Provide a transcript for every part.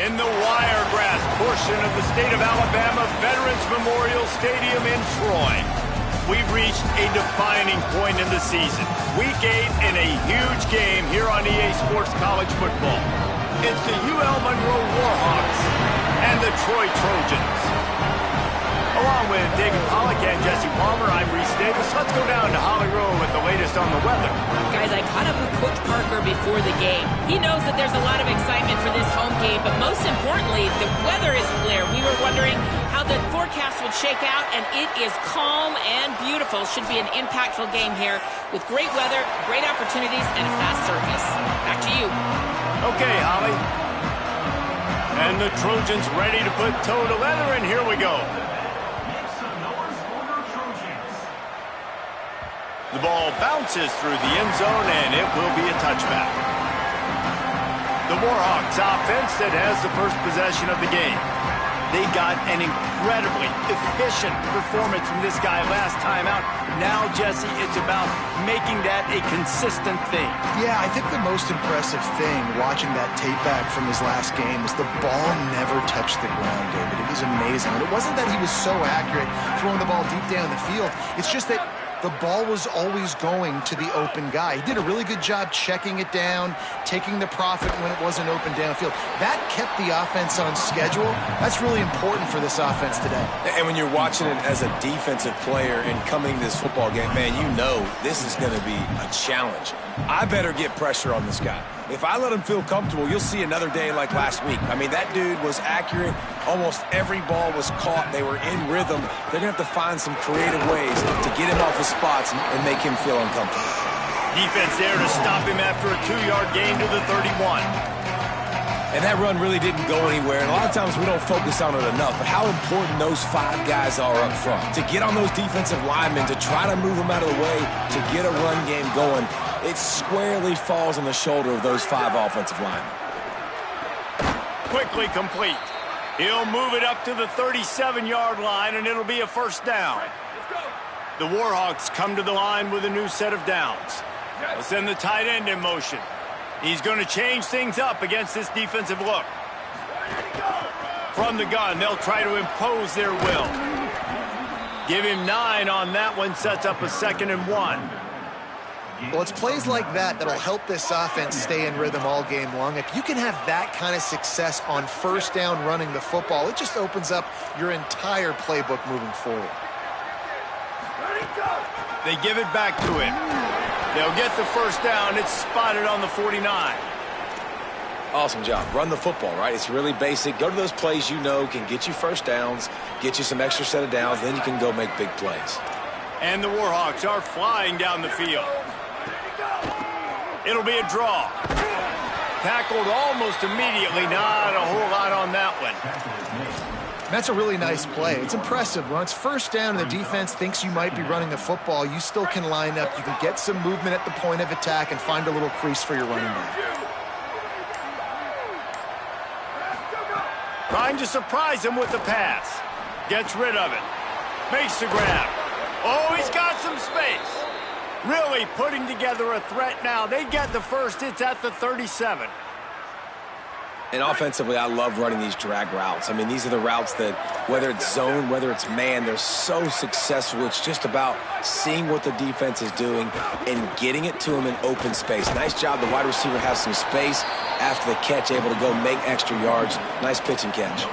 In the Wiregrass portion of the state of Alabama Veterans Memorial Stadium in Troy, we've reached a defining point in the season. Week 8 in a huge game here on EA Sports College Football. It's the UL Monroe Warhawks and the Troy Trojans. Along with David Pollack and Jesse Palmer, I'm Reese Davis. Let's go down to Holly Rowe with the latest on the weather. Guys, I caught up with Coach Parker before the game. He knows that there's a lot of excitement for this home game, but most importantly, the weather is clear. We were wondering how the forecast would shake out, and it is calm and beautiful. Should be an impactful game here with great weather, great opportunities, and a fast surface. Back to you. Okay, Holly. And the Trojans ready to put toe to leather, and here we go. The ball bounces through the end zone, and it will be a touchback. The Warhawks offense that has the first possession of the game. They got an incredibly efficient performance from this guy last time out. Now, Jesse, it's about making that a consistent thing. Yeah, I think the most impressive thing watching that tape back from his last game is the ball never touched the ground, David. It was amazing. And it wasn't that he was so accurate throwing the ball deep down the field. It's just that the ball was always going to the open guy. He did a really good job checking it down, taking the profit when it wasn't open downfield. That kept the offense on schedule. That's really important for this offense today. And when you're watching it as a defensive player and coming to this football game, man, you know this is going to be a challenge. I better get pressure on this guy. If I let him feel comfortable, you'll see another day like last week. I mean, that dude was accurate. Almost every ball was caught. They were in rhythm. They're going to have to find some creative ways to get him off his spots and make him feel uncomfortable. Defense there to stop him after a 2-yard gain to the 31. And that run really didn't go anywhere. And a lot of times we don't focus on it enough, but how important those 5 guys are up front. To get on those defensive linemen, to try to move them out of the way, to get a run game going, it squarely falls on the shoulder of those 5 offensive linemen. Quickly complete. He'll move it up to the 37-yard line, and it'll be a first down. The Warhawks come to the line with a new set of downs. They'll send the tight end in motion. He's going to change things up against this defensive look. From the gun, they'll try to impose their will. Give him 9 on that one, sets up a 2nd and 1. Well, it's plays like that that'll help this offense stay in rhythm all game long. If you can have that kind of success on first down running the football, it just opens up your entire playbook moving forward. They give it back to him. They'll get the first down. It's spotted on the 49. Awesome job. Run the football, right? It's really basic. Go to those plays you know can get you first downs, get you some extra set of downs, then you can go make big plays. And the Warhawks are flying down the field. It'll be a draw. Tackled almost immediately. Not a whole lot on that one. That's a really nice play. It's impressive. When it's first down and the defense thinks you might be running the football, you still can line up. You can get some movement at the point of attack and find a little crease for your running back. Trying to surprise him with the pass. Gets rid of it. Makes the grab. Oh, he's got some space. Really putting together a threat now. They get the first. It's at the 37. And offensively, I love running these drag routes. I mean, these are the routes that, whether it's zone, whether it's man, they're so successful. It's just about seeing what the defense is doing and getting it to them in open space. Nice job. The wide receiver has some space after the catch, able to go make extra yards. Nice pitch and catch.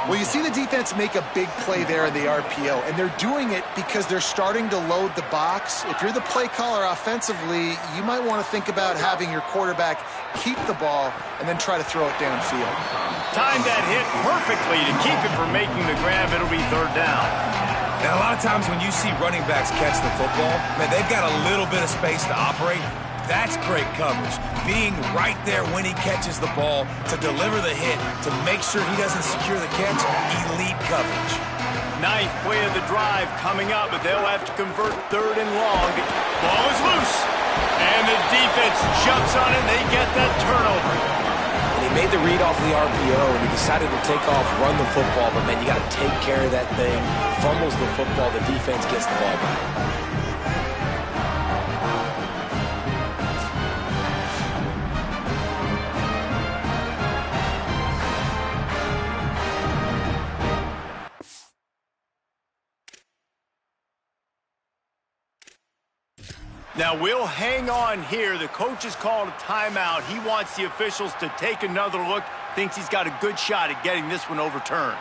Well, you see the defense make a big play there in the RPO, and they're doing it because they're starting to load the box. If you're the play caller offensively, you might want to think about having your quarterback keep the ball and then try to throw it downfield. Timed that hit perfectly to keep it from making the grab. It'll be 3rd down. Now, a lot of times when you see running backs catch the football, man, they've got a little bit of space to operate. That's great coverage. Being right there when he catches the ball to deliver the hit, to make sure he doesn't secure the catch, elite coverage. 9th play of the drive coming up, but they'll have to convert 3rd and long. Ball is loose. And the defense jumps on it. They get that turnover. And he made the read off the RPO, and he decided to take off, run the football. But, man, you got to take care of that thing. Fumbles the football. The defense gets the ball back. Now, we'll hang on here. The coach has called a timeout. He wants the officials to take another look. Thinks he's got a good shot at getting this one overturned.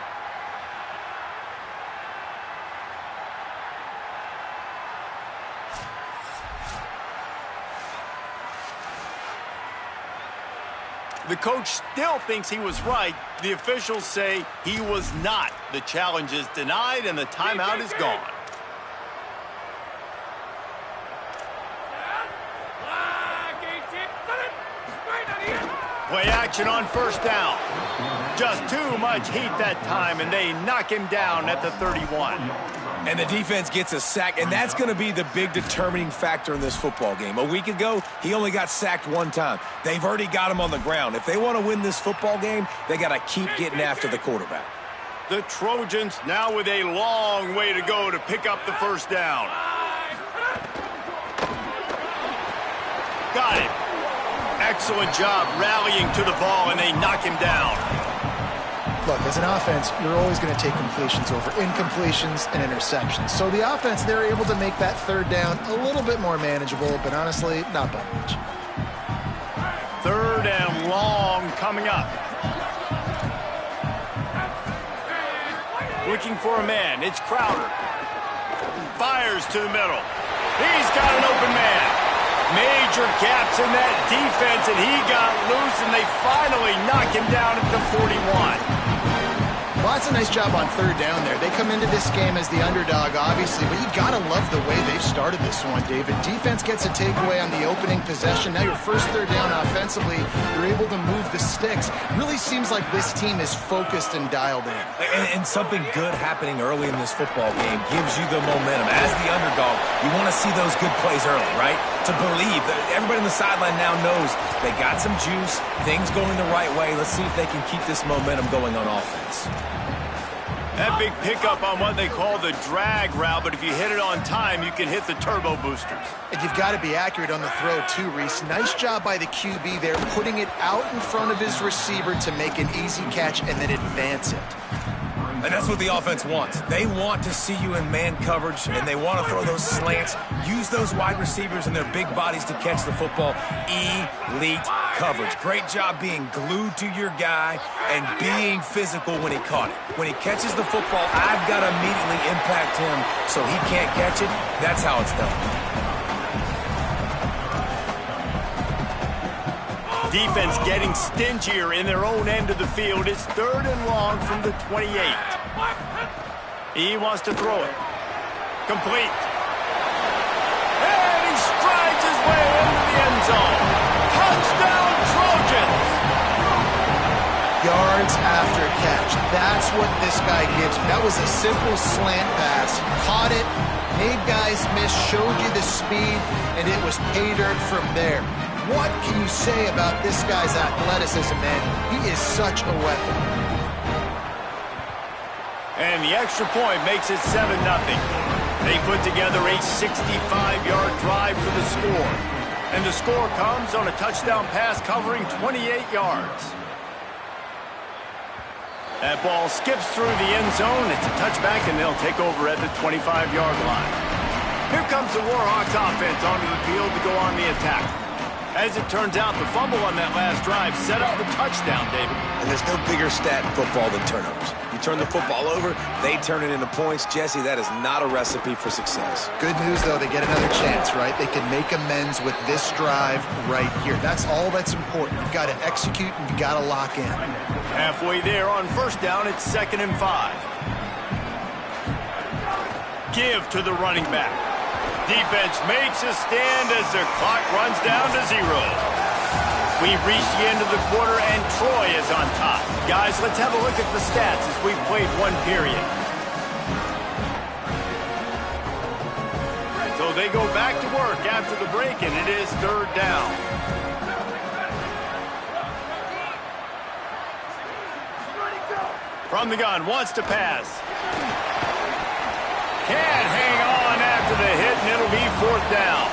The coach still thinks he was right. The officials say he was not. The challenge is denied, and the timeout is gone. Play action on first down. Just too much heat that time, and they knock him down at the 31. And the defense gets a sack, and that's going to be the big determining factor in this football game. A week ago, he only got sacked one time. They've already got him on the ground. If they want to win this football game, they got to keep getting after the quarterback. The Trojans now with a long way to go to pick up the first down. Got it. Excellent job rallying to the ball, and they knock him down. Look, as an offense, you're always going to take completions over incompletions and interceptions. So the offense, they're able to make that third down a little bit more manageable, but honestly, not by much. Third and long coming up. Looking for a man. It's Crowder. Fires to the middle. He's got an open man. Major gaps in that defense, and he got loose, and they finally knock him down at the 41. Well, that's a nice job on third down there. They come into this game as the underdog, obviously, but you got to love the way they've started this one, David. Defense gets a takeaway on the opening possession. Now your first third down offensively, you're able to move the sticks. Really seems like this team is focused and dialed in. And something good happening early in this football game gives you the momentum. As the underdog, you want to see those good plays early, right? To believe that everybody on the sideline now knows they got some juice, things going the right way. Let's see if they can keep this momentum going on offense. That big pickup on what they call the drag route, but if you hit it on time, you can hit the turbo boosters. And you've got to be accurate on the throw too, Reese. Nice job by the QB there, putting it out in front of his receiver to make an easy catch and then advance it. And that's what the offense wants. They want to see you in man coverage, and they want to throw those slants, use those wide receivers and their big bodies to catch the football. Elite coverage. Great job being glued to your guy and being physical when he caught it. When he catches the football, I've got to immediately impact him so he can't catch it. That's how it's done. Defense getting stingier in their own end of the field. It's third and long from the 28. He wants to throw it. Complete. And he strides his way into the end zone. Touchdown, Trojans! Yards after catch. That's what this guy gives you. That was a simple slant pass. Caught it, made guys miss, showed you the speed, and it was pay dirt from there. What can you say about this guy's athleticism, man? He is such a weapon. And the extra point makes it 7-0. They put together a 65-yard drive for the score. And the score comes on a touchdown pass covering 28 yards. That ball skips through the end zone. It's a touchback, and they'll take over at the 25-yard line. Here comes the Warhawks offense onto the field to go on the attack. As it turns out, the fumble on that last drive set up the touchdown, David. And there's no bigger stat in football than turnovers. You turn the football over, they turn it into points. Jesse, that is not a recipe for success. Good news, though, they get another chance, right? They can make amends with this drive right here. That's all that's important. You've got to execute and you've got to lock in. Halfway there on first down, it's 2nd and 5. Give to the running back. Defense makes a stand as the clock runs down to 0. We've reached the end of the quarter, and Troy is on top. Guys, let's have a look at the stats as we've played one period. So they go back to work after the break, and it is 3rd down. From the gun, wants to pass. Can't hang on after the hit, and it'll be 4th down.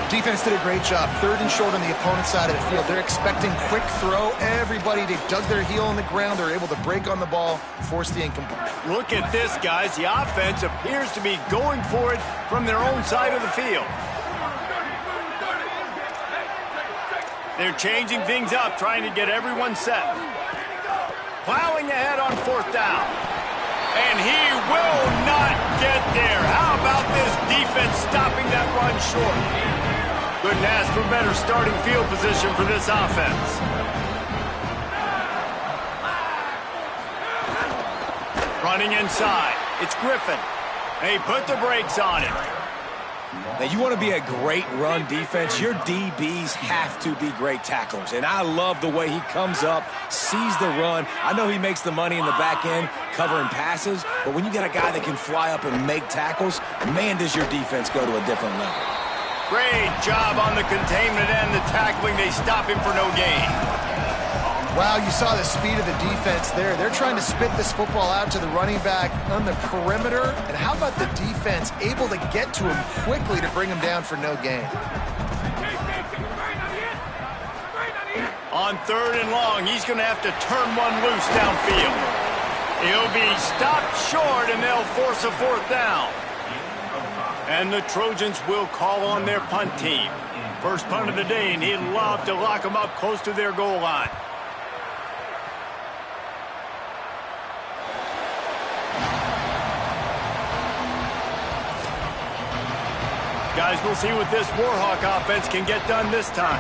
Defense did a great job. 3rd and short on the opponent's side of the field. They're expecting quick throw. Everybody, they dug their heel on the ground. They're able to break on the ball, force the incomplete. Look at this, guys. The offense appears to be going for it from their own side of the field. They're changing things up, trying to get everyone set. Plowing ahead on 4th down. And he will not get there. How about this defense stopping that run short? Couldn't ask for better starting field position for this offense. Running inside. It's Griffin. They put the brakes on it. Now, you want to be a great run defense, your DBs have to be great tacklers. And I love the way he comes up, sees the run. I know he makes the money in the back end covering passes, but when you got a guy that can fly up and make tackles, man, does your defense go to a different level. Great job on the containment and the tackling. They stop him for no gain. Wow, you saw the speed of the defense there. They're trying to spit this football out to the running back on the perimeter. And how about the defense able to get to him quickly to bring him down for no gain? On 3rd and long, he's going to have to turn one loose downfield. He'll be stopped short, and they'll force a 4th down. And the Trojans will call on their punt team. First punt of the day, and he'd love to lock them up close to their goal line. Guys, we'll see what this Warhawk offense can get done this time.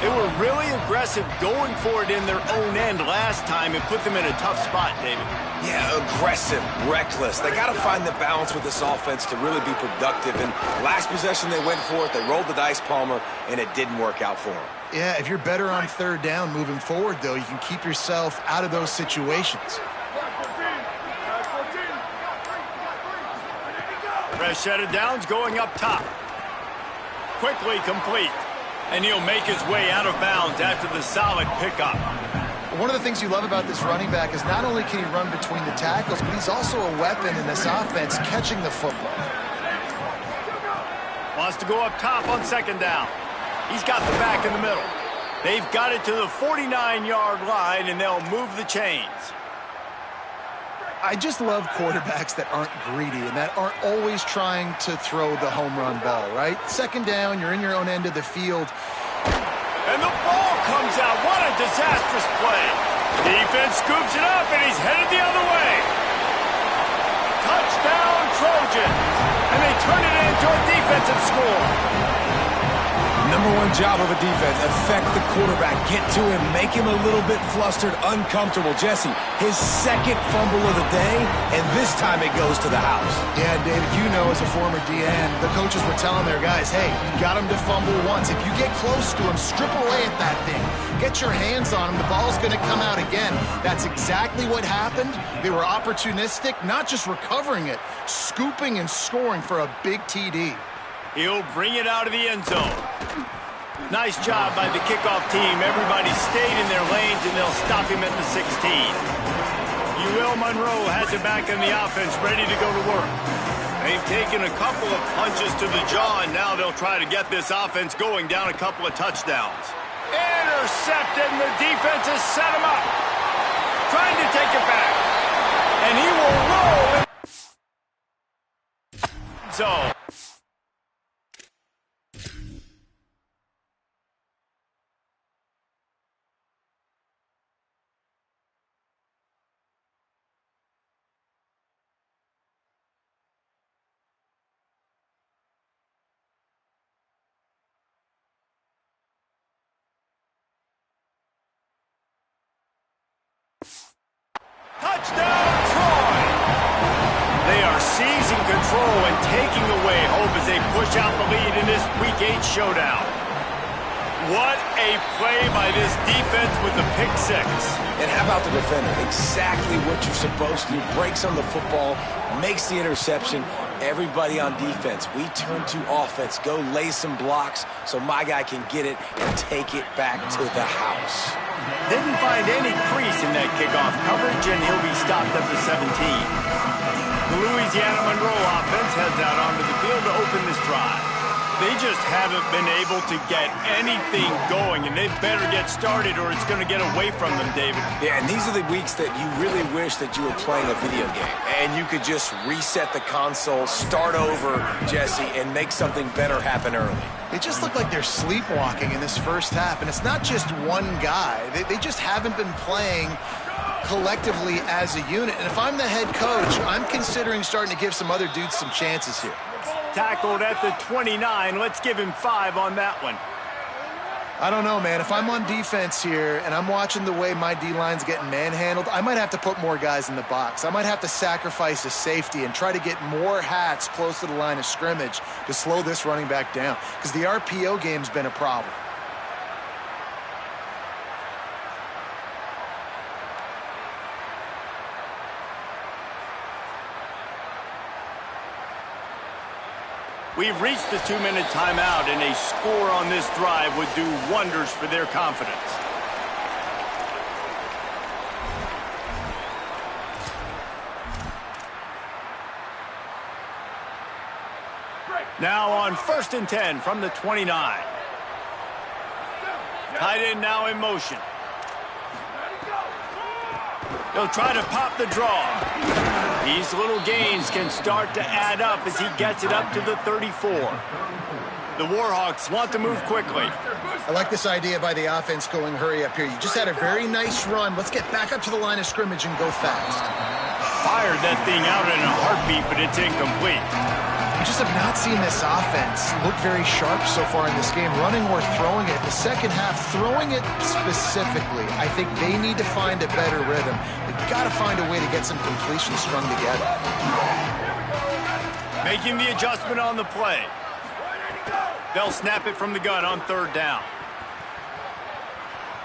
They were really aggressive going for it in their own end last time and put them in a tough spot, David. Yeah, aggressive, reckless. They got to find the balance with this offense to really be productive. And last possession they went for it, they rolled the dice, Palmer, and it didn't work out for them. Yeah, if you're better on 3rd down moving forward, though, you can keep yourself out of those situations. Fresh set of downs going up top. Quickly complete. And he'll make his way out of bounds after the solid pickup. One of the things you love about this running back is not only can he run between the tackles, but he's also a weapon in this offense catching the football. Wants to go up top on 2nd down. He's got the back in the middle. They've got it to the 49-yard line, and they'll move the chains. I just love quarterbacks that aren't greedy and that aren't always trying to throw the home run ball, right? 2nd down, you're in your own end of the field. And the ball comes out. What a disastrous play. Defense scoops it up, and he's headed the other way. Touchdown, Trojans. And they turn it into a defensive score. #1 job of a defense, affect the quarterback, get to him, make him a little bit flustered, uncomfortable. Jesse, his 2nd fumble of the day, and this time it goes to the house. Yeah, David, you know as a former DN, the coaches were telling their guys, hey, you got him to fumble once. If you get close to him, strip away at that thing. Get your hands on him, the ball's going to come out again. That's exactly what happened. They were opportunistic, not just recovering it, scooping and scoring for a big TD. He'll bring it out of the end zone. Nice job by the kickoff team. Everybody stayed in their lanes, and they'll stop him at the 16. UL Monroe has it back in the offense, ready to go to work. They've taken a couple of punches to the jaw, and now they'll try to get this offense going down a couple of touchdowns. Intercepted, and the defense has set him up. Trying to take it back. And he will roll. So... Touchdown, Troy! They are seizing control and taking away hope as they push out the lead in this Week 8 showdown. What a play by this defense with the pick 6. And how about the defender? Exactly what you're supposed to do. Breaks on the football, makes the interception. Everybody on defense, we turn to offense. Go lay some blocks so my guy can get it and take it back to the house. Didn't find any crease in that kickoff coverage, and he'll be stopped at the 17. The Louisiana Monroe offense heads out onto the field to open this drive. They just haven't been able to get anything going, and they better get started or it's going to get away from them, David. Yeah, and these are the weeks that you really wish that you were playing a video game and you could just reset the console, start over, Jesse, and make something better happen early. They just look like they're sleepwalking in this first half, and it's not just one guy. They just haven't been playing collectively as a unit. And if I'm the head coach, I'm considering starting to give some other dudes some chances here. Tackled at the 29. Let's give him 5 on that one. I don't know, man. If I'm on defense here and I'm watching the way my D-line's getting manhandled, I might have to put more guys in the box. I might have to sacrifice a safety and try to get more hats close to the line of scrimmage to slow this running back down, because the RPO game's been a problem. We've reached the 2-minute timeout, and a score on this drive would do wonders for their confidence. Now on 1st and 10 from the 29. Tight end now in motion. He'll try to pop the draw. These little gains can start to add up as he gets it up to the 34. The Warhawks want to move quickly. I like this idea by the offense going hurry up here. You just had a very nice run. Let's get back up to the line of scrimmage and go fast. Fired that thing out in a heartbeat, but it's incomplete. We just have not seen this offense look very sharp so far in this game, running or throwing it. The second half, throwing it specifically, I think they need to find a better rhythm. They've got to find a way to get some completions strung together. Making the adjustment on the play. They'll snap it from the gun on 3rd down.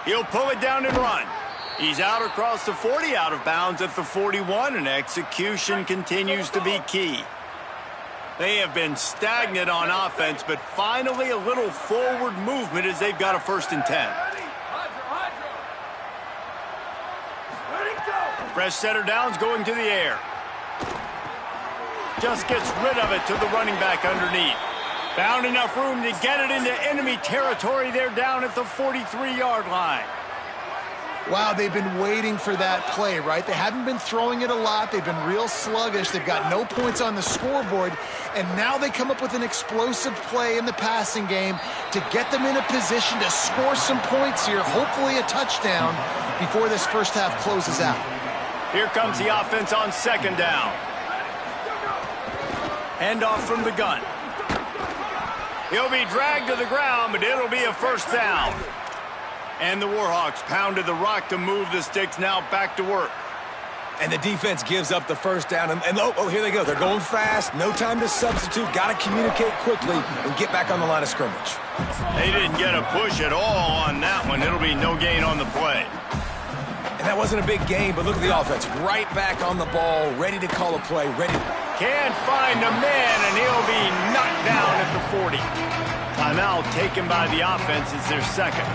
He'll pull it down and run. He's out across the 40, out of bounds at the 41, and execution continues to be key. They have been stagnant on offense, but finally a little forward movement as they've got a 1st and 10. Fresh setter downs going to the air. Just gets rid of it to the running back underneath. Found enough room to get it into enemy territory. They're down at the 43-yard line. Wow, they've been waiting for that play, right? They haven't been throwing it a lot. They've been real sluggish. They've got no points on the scoreboard. And now they come up with an explosive play in the passing game to get them in a position to score some points here, hopefully a touchdown, before this first half closes out. Here comes the offense on 2nd down. Handoff from the gun. He'll be dragged to the ground, but it'll be a 1st down. And the Warhawks pounded the rock to move the sticks, now back to work. And the defense gives up the 1st down. And oh, here they go. They're going fast. No time to substitute. Got to communicate quickly and get back on the line of scrimmage. They didn't get a push at all on that one. It'll be no gain on the play. And that wasn't a big gain, but look at the offense. Right back on the ball, ready to call a play, ready. Can't find a man, and he'll be knocked down at the 40. Timeout taken by the offense is their 2nd.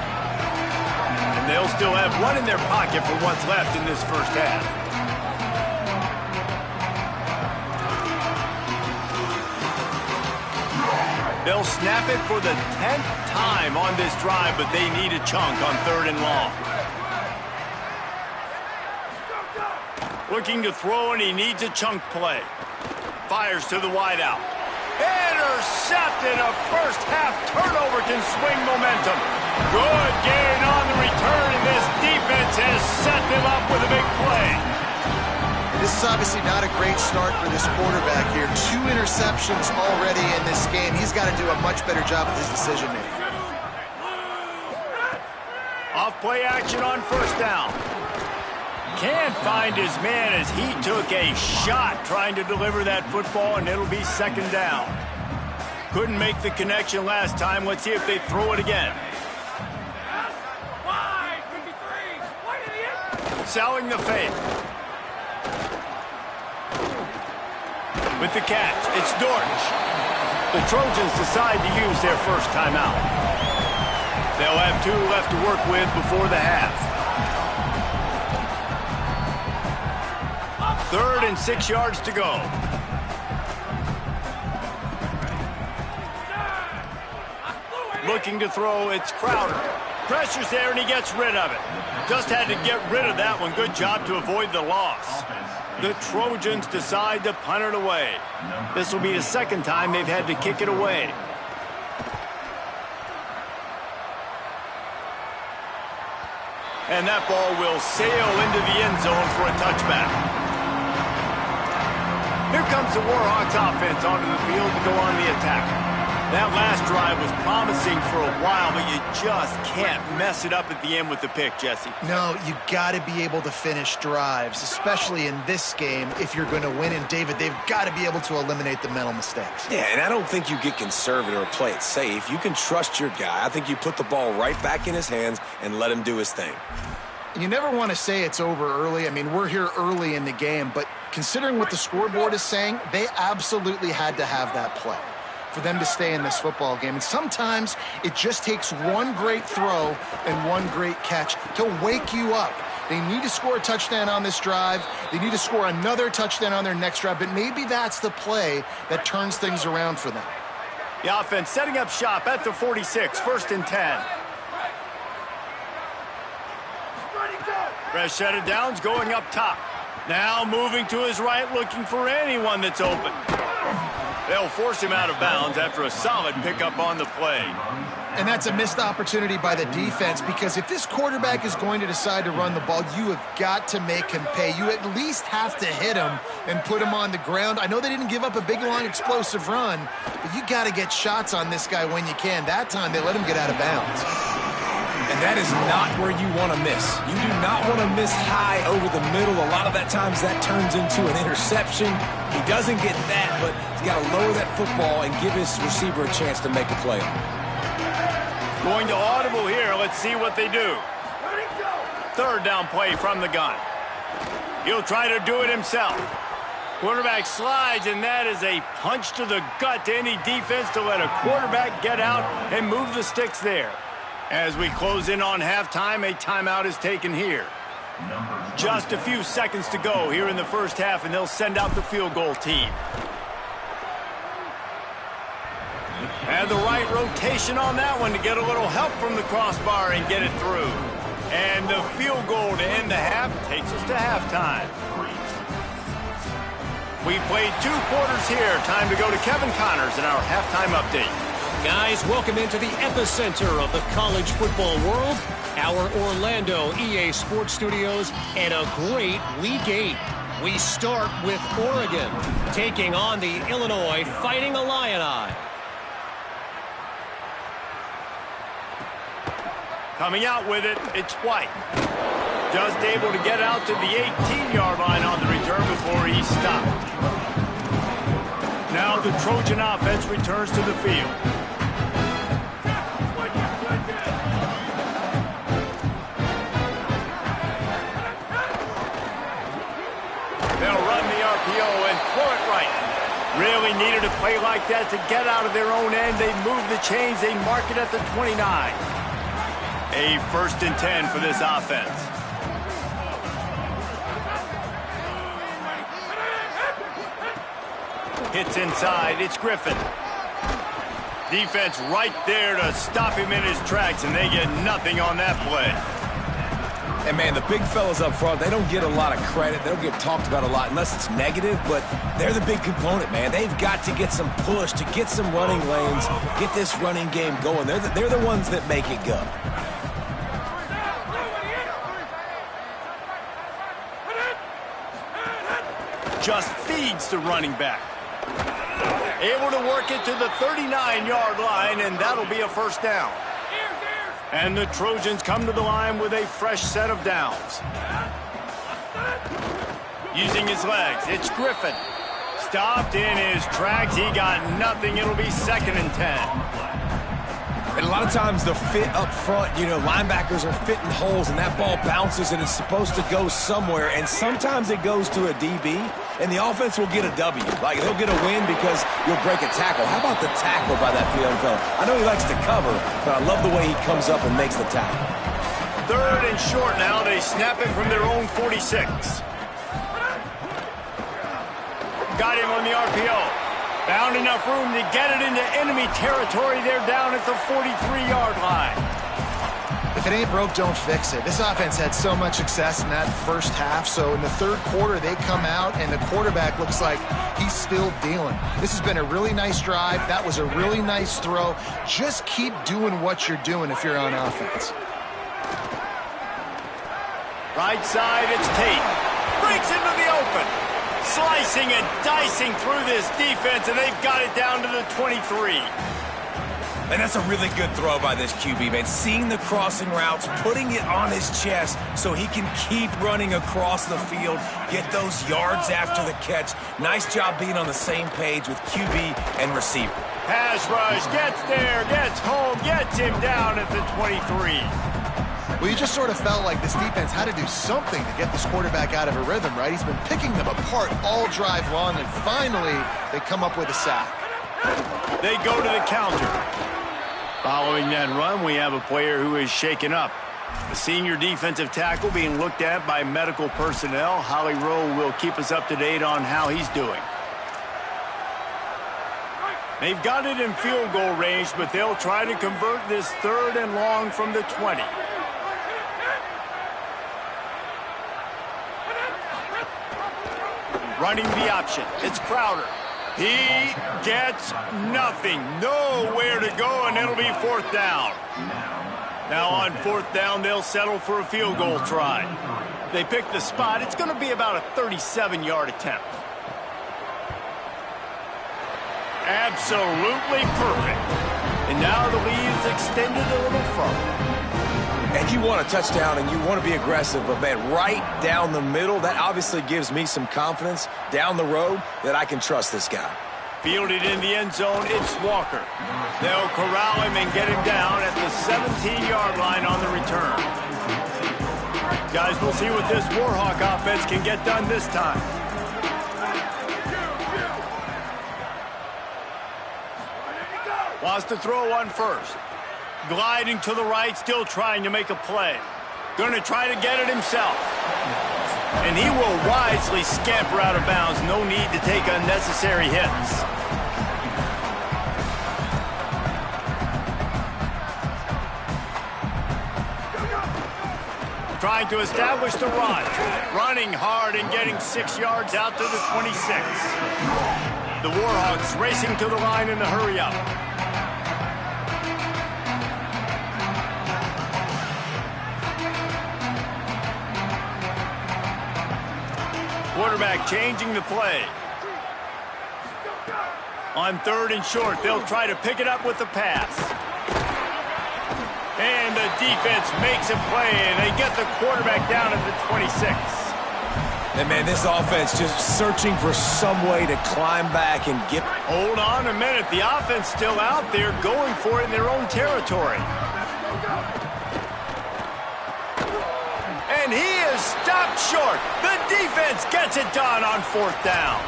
And they'll still have one in their pocket for what's left in this first half. They'll snap it for the 10th time on this drive, but they need a chunk on 3rd and long. Looking to throw, and he needs a chunk play. Fires to the wideout. Intercepted. A first-half turnover can swing momentum. Good gain on the return, and this defense has set them up with a big play. This is obviously not a great start for this quarterback here. 2 interceptions already in this game. He's got to do a much better job with his decision-making. Off play action on 1st down. Can't find his man as he took a shot trying to deliver that football, and it'll be 2nd down. Couldn't make the connection last time. Let's see if they throw it again. Selling the fake. With the catch, it's Dortch. The Trojans decide to use their first timeout. They'll have 2 left to work with before the half. 3rd and 6 yards to go. Looking to throw, it's Crowder. Pressure's there, and he gets rid of it. Just had to get rid of that one. Good job to avoid the loss. The Trojans decide to punt it away. This will be the second time they've had to kick it away. And that ball will sail into the end zone for a touchback. Here comes the Warhawks offense onto the field to go on the attack. That last drive was promising for a while, but you just can't mess it up at the end with the pick, Jesse. No, you got to be able to finish drives, especially in this game. If you're going to win, and David, they've got to be able to eliminate the mental mistakes. Yeah, and I don't think you get conservative or play it safe. You can trust your guy. I think you put the ball right back in his hands and let him do his thing. You never want to say it's over early. I mean, we're here early in the game, but considering what the scoreboard is saying, they absolutely had to have that play for them to stay in this football game. And sometimes it just takes one great throw and one great catch to wake you up. They need to score a touchdown on this drive. They need to score another touchdown on their next drive, but maybe that's the play that turns things around for them. The offense setting up shop at the 46, 1st and 10. Fresh set of downs going up top. Now moving to his right, looking for anyone that's open. They'll force him out of bounds after a solid pickup on the play. And that's a missed opportunity by the defense, because if this quarterback is going to decide to run the ball, you have got to make him pay. You at least have to hit him and put him on the ground. I know they didn't give up a big, long, explosive run, but you got to get shots on this guy when you can. That time, they let him get out of bounds. And that is not where you want to miss. You do not want to miss high over the middle. A lot of that times that turns into an interception. He doesn't get that, but he's got to lower that football and give his receiver a chance to make a play. Going to audible here. Let's see what they do. 3rd down play from the gun. He'll try to do it himself. Quarterback slides, and that is a punch to the gut to any defense to let a quarterback get out and move the sticks there. As we close in on halftime, a timeout is taken here. Just a few seconds to go here in the first half, and they'll send out the field goal team. And the right rotation on that one to get a little help from the crossbar and get it through. And the field goal to end the half takes us to halftime. We've played 2 quarters here. Time to go to Kevin Connors in our halftime update. Guys, welcome into the epicenter of the college football world, our Orlando EA Sports Studios, and a great Week 8. We start with Oregon, taking on the Illinois Fighting Illini. Coming out with it, it's White. Just able to get out to the 18-yard line on the return before he stopped. Now the Trojan offense returns to the field. They'll run the RPO and throw it right. Really needed a play like that to get out of their own end. They move the chains. They mark it at the 29. A 1st and 10 for this offense. Hits inside. It's Griffin. Defense right there to stop him in his tracks, and they get nothing on that play. And, man, the big fellas up front, they don't get a lot of credit. They don't get talked about a lot unless it's negative, but they're the big component, man. They've got to get some push, to get some running lanes, get this running game going. They're the ones that make it go. Just feeds the running back. Able to work it to the 39-yard line, and that'll be a 1st down. And the Trojans come to the line with a fresh set of downs. Using his legs, it's Griffin. Stopped in his tracks. He got nothing. It'll be 2nd and 10. And a lot of times the fit up front, you know, linebackers are fitting holes, and that ball bounces, and it's supposed to go somewhere. And sometimes it goes to a DB, and the offense will get a W. Like, they'll get a win because you'll break a tackle. How about the tackle by that young fella? I know he likes to cover, but I love the way he comes up and makes the tackle. 3rd and short now. They snap it from their own 46. Got him on the RPO. Found enough room to get it into enemy territory. They're down at the 43-yard line. If it ain't broke, don't fix it. This offense had so much success in that first half, so in the third quarter, they come out, and the quarterback looks like he's still dealing. This has been a really nice drive. That was a really nice throw. Just keep doing what you're doing if you're on offense. Right side, it's Tate. Breaks into the open. Slicing and dicing through this defense, and they've got it down to the 23. And that's a really good throw by this QB, man. Seeing the crossing routes, putting it on his chest so he can keep running across the field, get those yards after the catch. Nice job being on the same page with QB and receiver. Pass rush, gets there, gets home, gets him down at the 23. Well, you just sort of felt like this defense had to do something to get this quarterback out of a rhythm, right? He's been picking them apart all drive long, and finally they come up with a sack. They go to the counter. Following that run, we have a player who is shaken up. The senior defensive tackle being looked at by medical personnel. Holly Rowe will keep us up to date on how he's doing. They've got it in field goal range, but they'll try to convert this 3rd and long from the 20. Running the option. It's Crowder. He gets nothing. Nowhere to go, and it'll be 4th down. Now on 4th down, they'll settle for a field goal try. They pick the spot. It's going to be about a 37-yard attempt. Absolutely perfect. And now the lead is extended a little further. And you want a touchdown and you want to be aggressive, but, man, right down the middle, that obviously gives me some confidence down the road that I can trust this guy. Fielded in the end zone, it's Walker. They'll corral him and get him down at the 17-yard line on the return. Guys, we'll see what this Warhawk offense can get done this time. Wants to throw on first. Gliding to the right, still trying to make a play. Going to try to get it himself. And he will wisely scamper out of bounds. No need to take unnecessary hits. Trying to establish the run. Running hard and getting 6 yards out to the 26. The Warhawks racing to the line in the hurry-up. Quarterback changing the play. On 3rd and short, they'll try to pick it up with the pass. And the defense makes a play, and they get the quarterback down at the 26. And, man, this offense just searching for some way to climb back and get... Hold on a minute. The offense still out there going for it in their own territory. And he is stopped short. The defense gets it done on 4th down.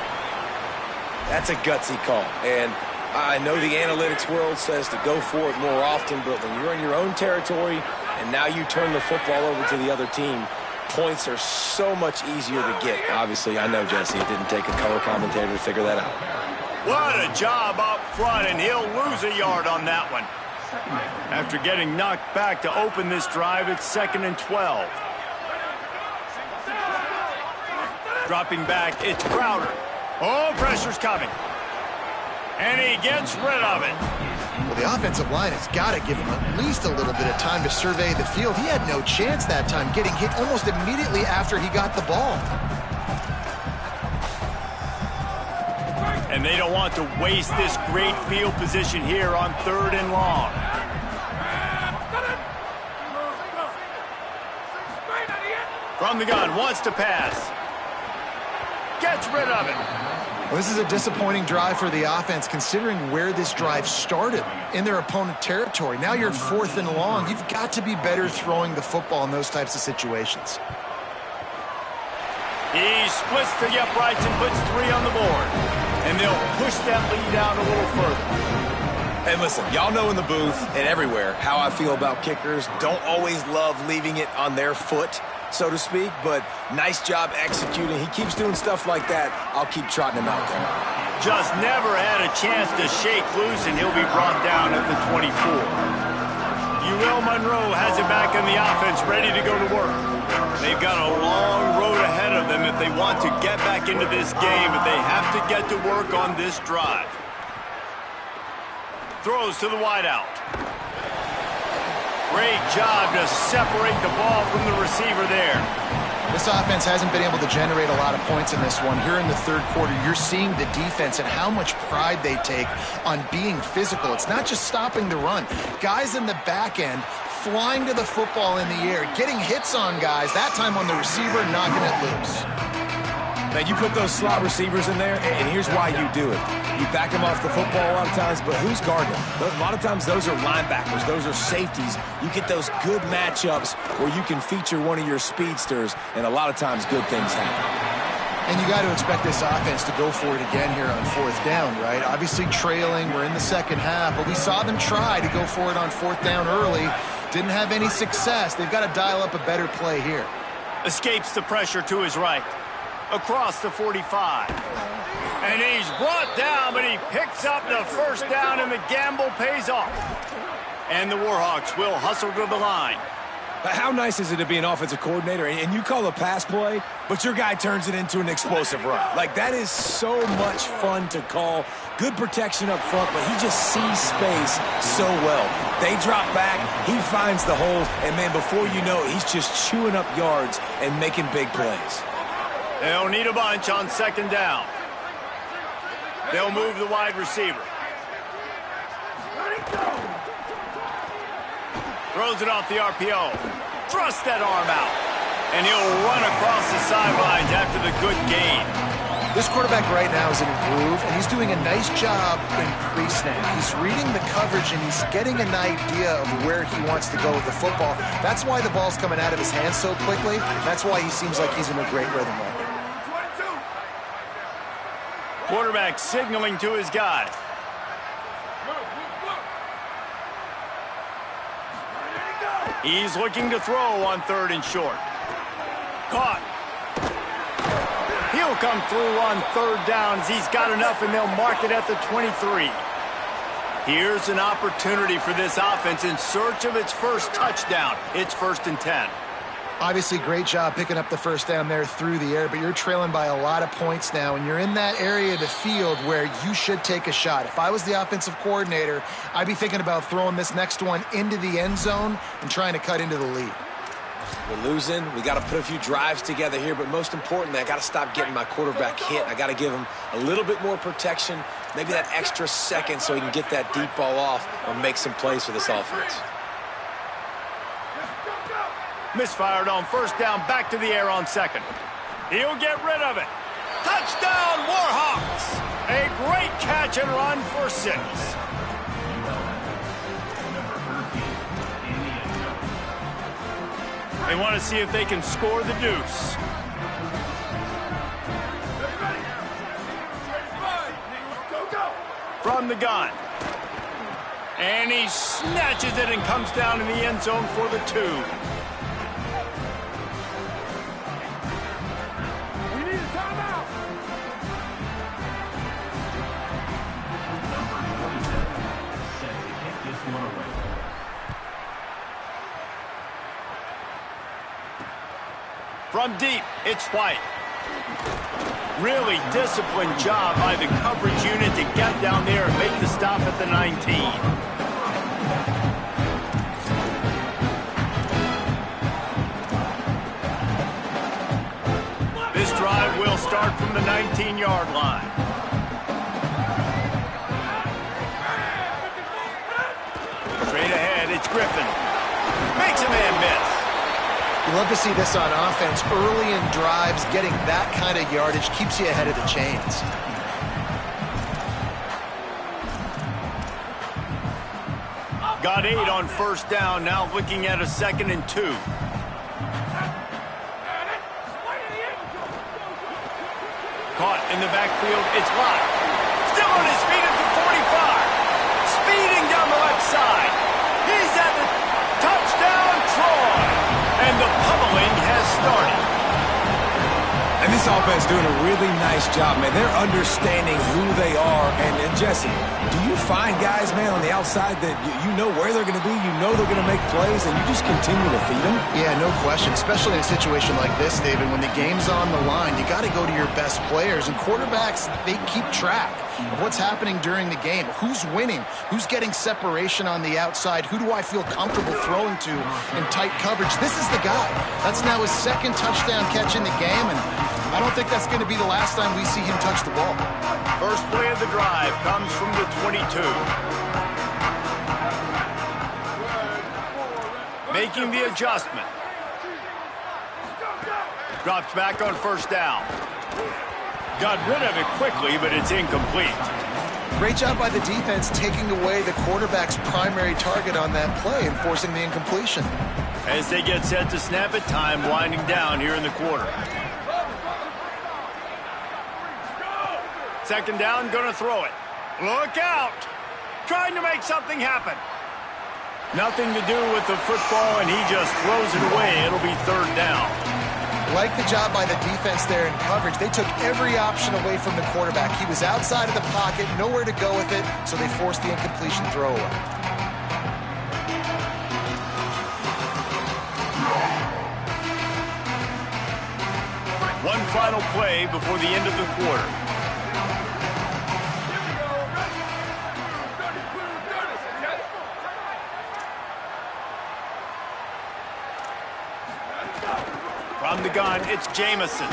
That's a gutsy call. And I know the analytics world says to go for it more often, but when you're in your own territory and now you turn the football over to the other team, points are so much easier to get. Obviously, I know, Jesse, it didn't take a color commentator to figure that out. What a job up front, and he'll lose a yard on that one. After getting knocked back to open this drive, it's 2nd and 12. Dropping back, it's Crowder. Oh, pressure's coming. And he gets rid of it. Well, the offensive line has got to give him at least a little bit of time to survey the field. He had no chance that time, getting hit almost immediately after he got the ball. And they don't want to waste this great field position here on 3rd and long. From the gun, wants to pass. Gets rid of it. Well, this is a disappointing drive for the offense, considering where this drive started, in their opponent territory. Now you're 4th and long. You've got to be better throwing the football in those types of situations. He splits the uprights and puts 3 on the board. And they'll push that lead out a little further. And listen, y'all know in the booth and everywhere how I feel about kickers. Don't always love leaving it on their foot, so to speak, but nice job executing. He keeps doing stuff like that. I'll keep trotting him out there. Just never had a chance to shake loose, and he'll be brought down at the 24. UL Monroe has it back in the offense, ready to go to work. They've got a long road ahead of them if they want to get back into this game, but they have to get to work on this drive. Throws to the wideout. Great job to separate the ball from the receiver there. This offense hasn't been able to generate a lot of points in this one. Here in the third quarter, you're seeing the defense and how much pride they take on being physical. It's not just stopping the run. Guys in the back end flying to the football in the air, getting hits on guys, that time on the receiver, knocking it loose. Man, you put those slot receivers in there, and here's why you do it. You back them off the football a lot of times, but who's guarding them? A lot of times those are linebackers. Those are safeties. You get those good matchups where you can feature one of your speedsters, and a lot of times good things happen. And you got to expect this offense to go for it again here on fourth down, right? Obviously trailing, we're in the second half, but we saw them try to go for it on fourth down early. Didn't have any success. They've got to dial up a better play here. Escapes the pressure to his right. Across the 45. And he's brought down, but he picks up the first down, and the gamble pays off. And the Warhawks will hustle to the line. How nice is it to be an offensive coordinator and you call a pass play, but your guy turns it into an explosive run? Like, that is so much fun to call. Good protection up front, but he just sees space so well. They drop back, he finds the holes, and, man, before you know it, he's just chewing up yards and making big plays. They'll need a bunch on second down. They'll move the wide receiver. Throws it off the RPO. Thrusts that arm out. And he'll run across the sidelines after the good gain. This quarterback right now is in a groove, and he's doing a nice job in pre-snap. He's reading the coverage, and he's getting an idea of where he wants to go with the football. That's why the ball's coming out of his hands so quickly. That's why he seems like he's in a great rhythm right now. Quarterback signaling to his guy. He's looking to throw on third and short. Caught. He'll come through on third down as he's got enough, and they'll mark it at the 23. Here's an opportunity for this offense in search of its first touchdown. It's 1st and 10. Obviously, great job picking up the first down there through the air, but you're trailing by a lot of points now, and you're in that area of the field where you should take a shot. If I was the offensive coordinator, I'd be thinking about throwing this next one into the end zone and trying to cut into the lead. We're losing. We got to put a few drives together here, but most importantly, I got to stop getting my quarterback hit. I got to give him a little bit more protection, maybe that extra second so he can get that deep ball off or make some plays for this offense. Misfired on first down, back to the air on second. He'll get rid of it. Touchdown, Warhawks! A great catch and run for 6. They want to see if they can score the deuce. From the gun. And he snatches it and comes down in the end zone for the 2. From deep, it's White. Really disciplined job by the coverage unit to get down there and make the stop at the 19. This drive will start from the 19-yard line. Straight ahead, it's Griffin. Makes a man miss. You love to see this on offense. Early in drives, getting that kind of yardage keeps you ahead of the chains. Got 8 on first down, now looking at a 2nd and 2. Caught in the backfield, it's Lott. Still on his feet at the 45. Speeding down the left side. He's at the touchdown, Troy. And the pummeling has started. And this This offense doing a really nice job, man. They're understanding who they are. And Jesse, do you find guys, man, on the outside that you know where they're going to be, you know they're going to make plays, and you just continue to feed them? Yeah, no question, especially in a situation like this, David, when the game's on the line, you got to go to your best players. And quarterbacks, they keep track of what's happening during the game. Who's winning? Who's getting separation on the outside? Who do I feel comfortable throwing to in tight coverage? This is the guy. That's now his second touchdown catch in the game, and I don't think that's going to be the last time we see him touch the ball. First play of the drive comes from the 22. Making the adjustment. Drops back on first down. Got rid of it quickly, but it's incomplete. Great job by the defense taking away the quarterback's primary target on that play and forcing the incompletion. As they get set to snap it, time winding down here in the quarter. Second down, gonna throw it. Look out! Trying to make something happen. Nothing to do with the football, and he just throws it away. It'll be third down. Like the job by the defense there in coverage. They took every option away from the quarterback. He was outside of the pocket, nowhere to go with it, so they forced the incompletion throwaway. One final play before the end of the quarter. From the gun, it's Jamison.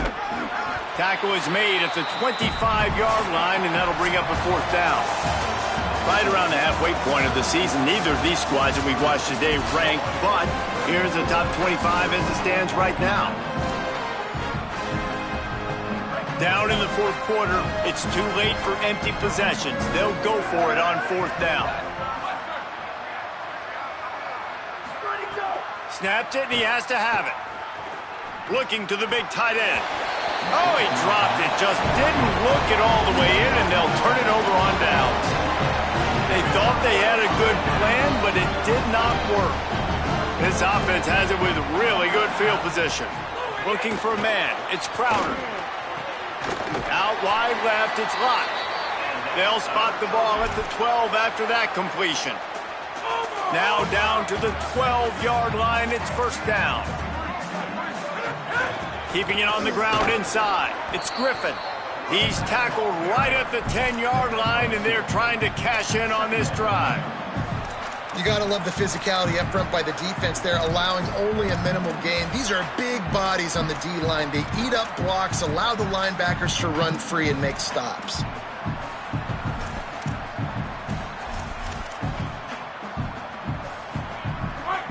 Tackle is made at the 25-yard line, and that'll bring up a fourth down. Right around the halfway point of the season, neither of these squads that we've watched today rank, but here's the top 25 as it stands right now. Down in the fourth quarter, it's too late for empty possessions. They'll go for it on fourth down. Snapped it, and he has to have it. Looking to the big tight end. Oh, he dropped it. Just didn't look it all the way in, and they'll turn it over on downs. They thought they had a good plan, but it did not work. This offense has it with really good field position. Looking for a man. It's Crowder. Out wide left, it's Lott. They'll spot the ball at the 12 after that completion. Now down to the 12-yard line, it's first down. Keeping it on the ground inside. It's Griffin. He's tackled right at the 10-yard line, and they're trying to cash in on this drive. You got to love the physicality up front by the defense there, allowing only a minimal gain. These are big bodies on the D-line. They eat up blocks, allow the linebackers to run free and make stops.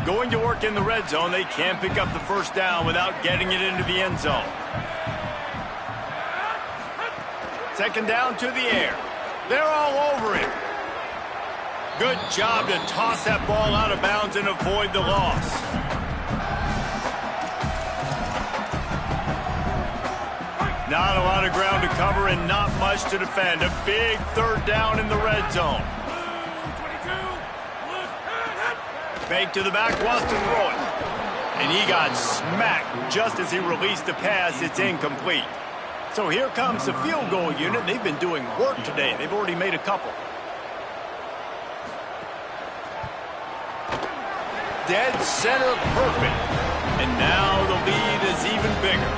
Going to work in the red zone. They can't pick up the first down without getting it into the end zone. Second down to the air. They're all over it. Good job to toss that ball out of bounds and avoid the loss. Not a lot of ground to cover and not much to defend. A big third down in the red zone. Fake to the back, wants to throw it. And he got smacked just as he released the pass. It's incomplete. So here comes the field goal unit. They've been doing work today. They've already made a couple. Dead center perfect. And now the lead is even bigger.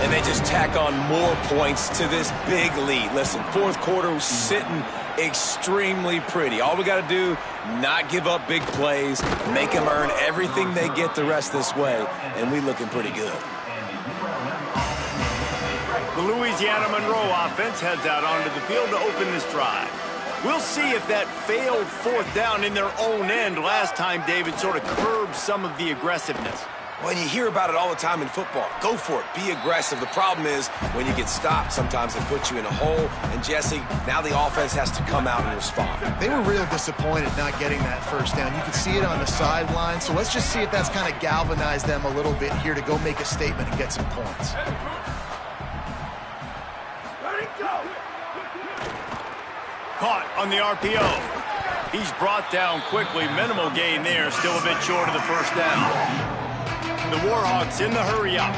And they just tack on more points to this big lead. Listen, fourth quarter was sitting extremely pretty. All we got to do, not give up big plays, make them earn everything they get the rest this way, and we looking pretty good. The Louisiana Monroe offense heads out onto the field to open this drive. We'll see if that failed fourth down in their own end last time, David, sort of curbed some of the aggressiveness. Well, you hear about it all the time in football. Go for it. Be aggressive. The problem is when you get stopped, sometimes it puts you in a hole. And, Jesse, now the offense has to come out and respond. They were real disappointed not getting that first down. You could see it on the sideline. So let's just see if that's kind of galvanized them a little bit here to go make a statement and get some points. Caught on the RPO. He's brought down quickly. Minimal gain there. Still a bit short of the first down. The Warhawks in the hurry up.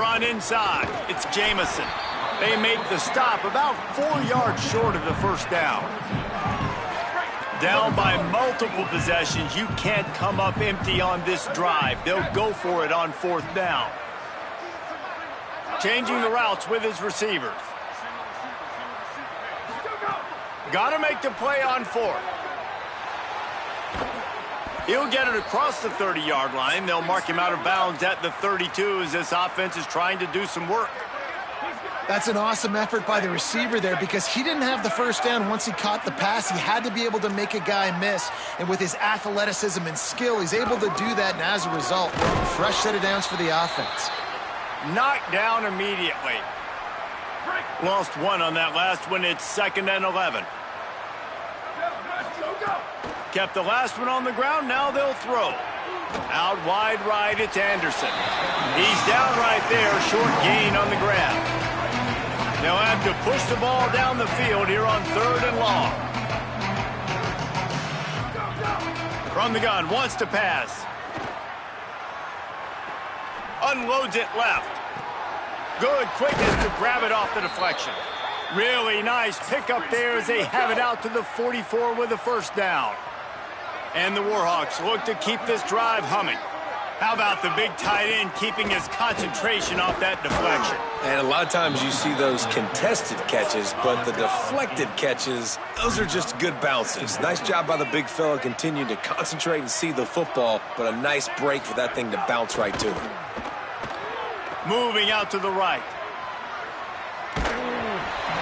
run inside. It's Jamison. They make the stop about 4 yards short of the first down. Down by multiple possessions, you can't come up empty on this drive. They'll go for it on 4th down. Changing the routes with his receivers. Got to make the play on 4th. He'll get it across the 30-yard line. They'll mark him out of bounds at the 32 as this offense is trying to do some work. That's an awesome effort by the receiver there because he didn't have the first down once he caught the pass. He had to be able to make a guy miss. And with his athleticism and skill, he's able to do that. And as a result, fresh set of downs for the offense. Knocked down immediately. Lost one on that last one. It's 2nd and 11. Kept the last one on the ground. Now they'll throw. Out wide right, it's Anderson. He's down right there. Short gain on the grab. They'll have to push the ball down the field here on 3rd and long. From the gun, wants to pass. Unloads it left. Good quickness to grab it off the deflection. Really nice pickup there as they have it out to the 44 with a first down. And the Warhawks look to keep this drive humming. How about the big tight end keeping his concentration off that deflection? And a lot of times you see those contested catches, but the deflected catches, those are just good bounces. Nice job by the big fella continuing to concentrate and see the football, but a nice break for that thing to bounce right to him. Moving out to the right.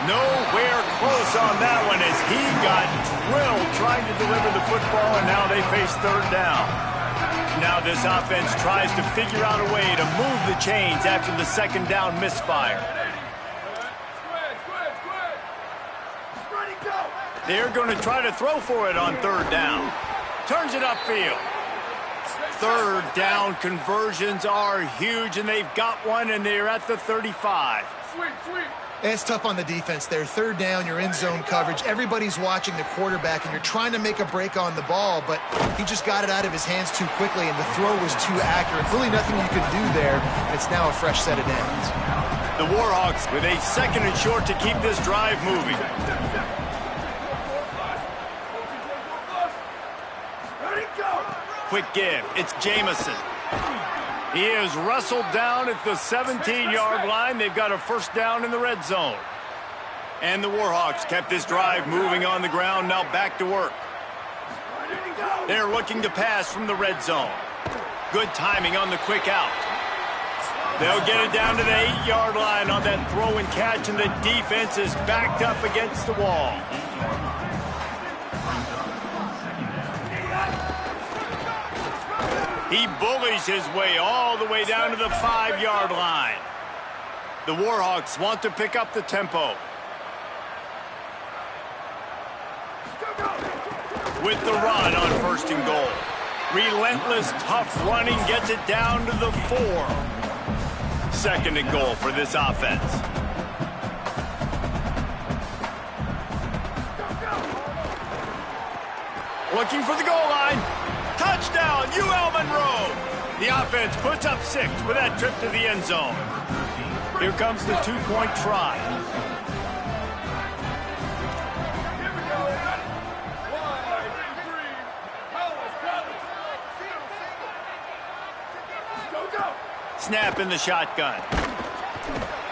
Nowhere close on that one as he got drilled trying to deliver the football, and now they face 3rd down. Now this offense tries to figure out a way to move the chains after the 2nd down misfire. They're going to try to throw for it on 3rd down. Turns it upfield. 3rd down conversions are huge, and they've got one, and they're at the 35. It's tough on the defense there. 3rd down, you're in zone coverage. Everybody's watching the quarterback, and you're trying to make a break on the ball, but he just got it out of his hands too quickly, and the throw was too accurate. Really nothing you could do there. It's now a fresh set of downs. The Warhawks with a 2nd and short to keep this drive moving. Quick give. It's Jamison. He is wrestled down at the 17-yard line. They've got a first down in the red zone. And the Warhawks kept this drive moving on the ground. Now back to work. They're looking to pass from the red zone. Good timing on the quick out. They'll get it down to the 8-yard line on that throw and catch, and the defense is backed up against the wall. He bullies his way all the way down to the 5-yard line. The Warhawks want to pick up the tempo. With the run on 1st and goal. Relentless, tough running gets it down to the 4. 2nd and goal for this offense. Looking for the goal line. Touchdown, UL Monroe. The offense puts up 6 with that trip to the end zone. Here comes the 2-point try. Snap in the shotgun.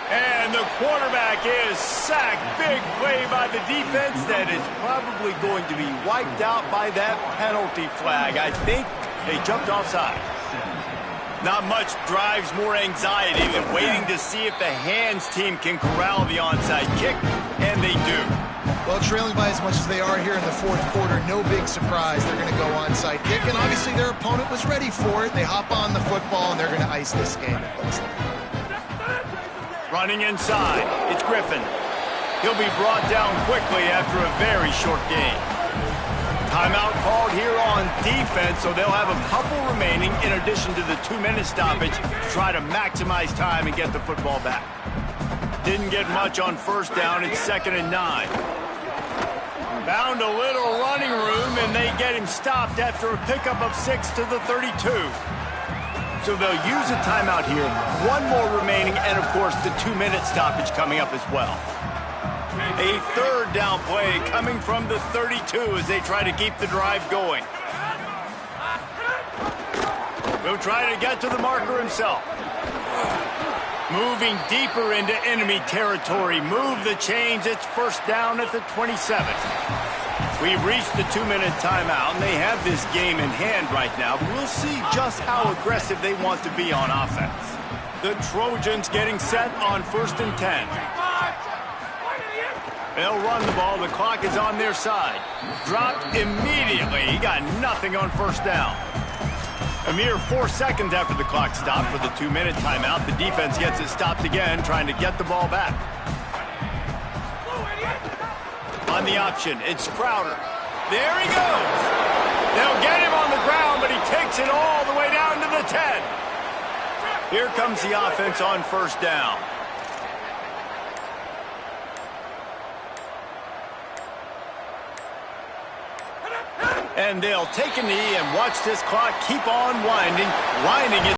And the quarterback is sacked. Big play by the defense that is probably going to be wiped out by that penalty flag. I think they jumped offside. Not much drives more anxiety than waiting to see if the hands team can corral the onside kick, and they do. Well, trailing by as much as they are here in the 4th quarter, no big surprise. They're going to go onside kick, and obviously their opponent was ready for it. They hop on the football, and they're going to ice this game, it looks like. Running inside, it's Griffin. He'll be brought down quickly after a very short game. Timeout called here on defense, so they'll have a couple remaining in addition to the 2-minute stoppage to try to maximize time and get the football back. Didn't get much on 1st down. It's 2nd and 9. Found a little running room, and they get him stopped after a pickup of 6 to the 32. So they'll use a timeout here. One more remaining, and, of course, the 2-minute stoppage coming up as well. A third down play coming from the 32 as they try to keep the drive going. He'll try to get to the marker himself. Moving deeper into enemy territory. Move the chains. It's first down at the 27th. We've reached the 2-minute timeout, and they have this game in hand right now. But we'll see just how aggressive they want to be on offense. The Trojans getting set on 1st and 10. They'll run the ball. The clock is on their side. Dropped immediately. He got nothing on first down. A mere 4 seconds after the clock stopped for the 2-minute timeout, the defense gets it stopped again, trying to get the ball back. On the option, it's Crowder. There he goes. They'll get him on the ground, but he takes it all the way down to the 10. Here comes the offense on first down. And they'll take a knee and watch this clock keep on winding it.